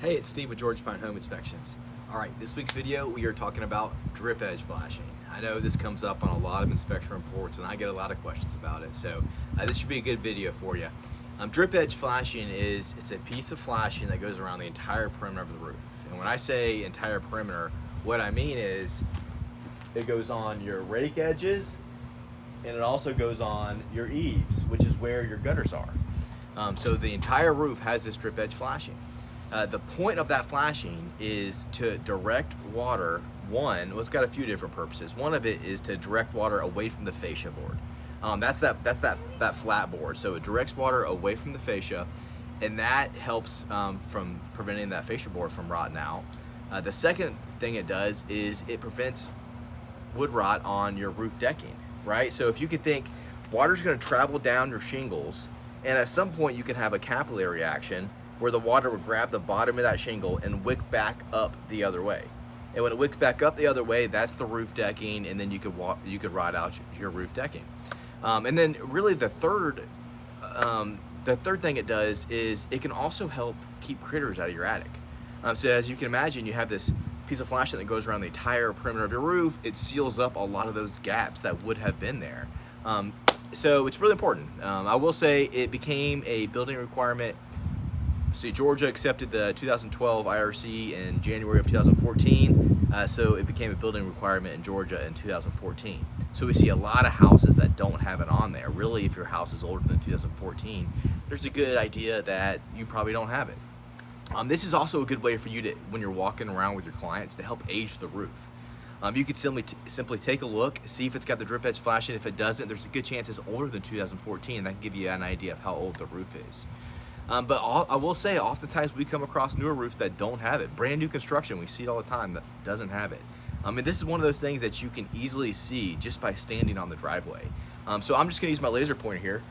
Hey, it's Steve with Georgia Pine Home Inspections. All right, this week's video, we are talking about drip edge flashing. I know this comes up on a lot of inspection reports and I get a lot of questions about it, so this should be a good video for you. Drip edge flashing it's a piece of flashing that goes around the entire perimeter of the roof. And when I say entire perimeter, what I mean is it goes on your rake edges and it also goes on your eaves, which is where your gutters are. So the entire roof has this drip edge flashing. The point of that flashing is to direct water. It's got a few different purposes. One of it is to direct water away from the fascia board. That's that flat board. So it directs water away from the fascia, and that helps from preventing that fascia board from rotting out. The second thing it does is it prevents wood rot on your roof decking, right? So if you could think, water's going to travel down your shingles, and at some point you can have a capillary action where the water would grab the bottom of that shingle and wick back up the other way. And when it wicks back up the other way, that's the roof decking, and then you could rot out your roof decking. And then really the third thing it does is it can also help keep critters out of your attic. So as you can imagine, you have this piece of flashing that goes around the entire perimeter of your roof. It seals up a lot of those gaps that would have been there. So it's really important. I will say it became a building requirement. See, Georgia accepted the 2012 IRC in January of 2014, so it became a building requirement in Georgia in 2014. So we see a lot of houses that don't have it on there. Really, if your house is older than 2014, there's a good idea that you probably don't have it. This is also a good way for you to, when you're walking around with your clients, to help age the roof. You could simply take a look, see if it's got the drip edge flashing. If it doesn't, there's a good chance it's older than 2014. That can give you an idea of how old the roof is. But I will say, oftentimes we come across newer roofs that don't have it. Brand new construction, we see it all the time, that doesn't have it. And this is one of those things that you can easily see just by standing on the driveway. So I'm just gonna use my laser pointer here.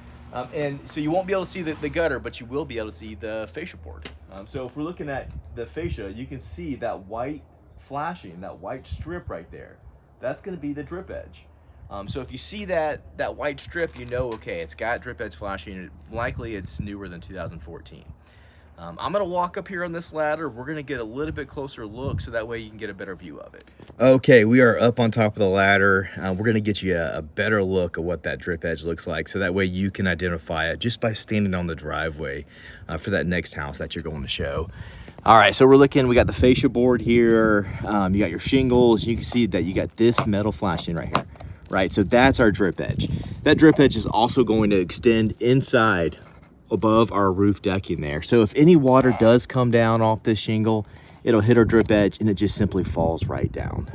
And so you won't be able to see the gutter, but you will be able to see the fascia board. So if we're looking at the fascia, you can see that white flashing, that white strip right there. That's gonna be the drip edge. So if you see that white strip, you know, okay, it's got drip edge flashing. Likely it's newer than 2014. I'm gonna walk up here on this ladder. We're gonna get a little bit closer look so that way you can get a better view of it. Okay, we are up on top of the ladder. We're gonna get you a better look at what that drip edge looks like so that way you can identify it just by standing on the driveway for that next house that you're going to show. All right, so we're looking, we got the fascia board here. You got your shingles. You can see that you got this metal flashing right here. Right, so that's our drip edge. That drip edge is also going to extend inside above our roof decking there. So if any water does come down off this shingle, it'll hit our drip edge and it just simply falls right down.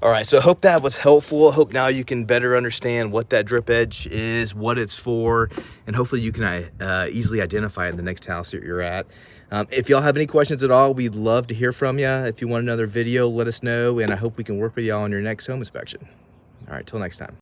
All right, so I hope that was helpful. I hope now you can better understand what that drip edge is, what it's for, and hopefully you can easily identify it in the next house that you're at. If y'all have any questions at all, we'd love to hear from you. If you want another video, let us know, and I hope we can work with y'all on your next home inspection. All right, till next time.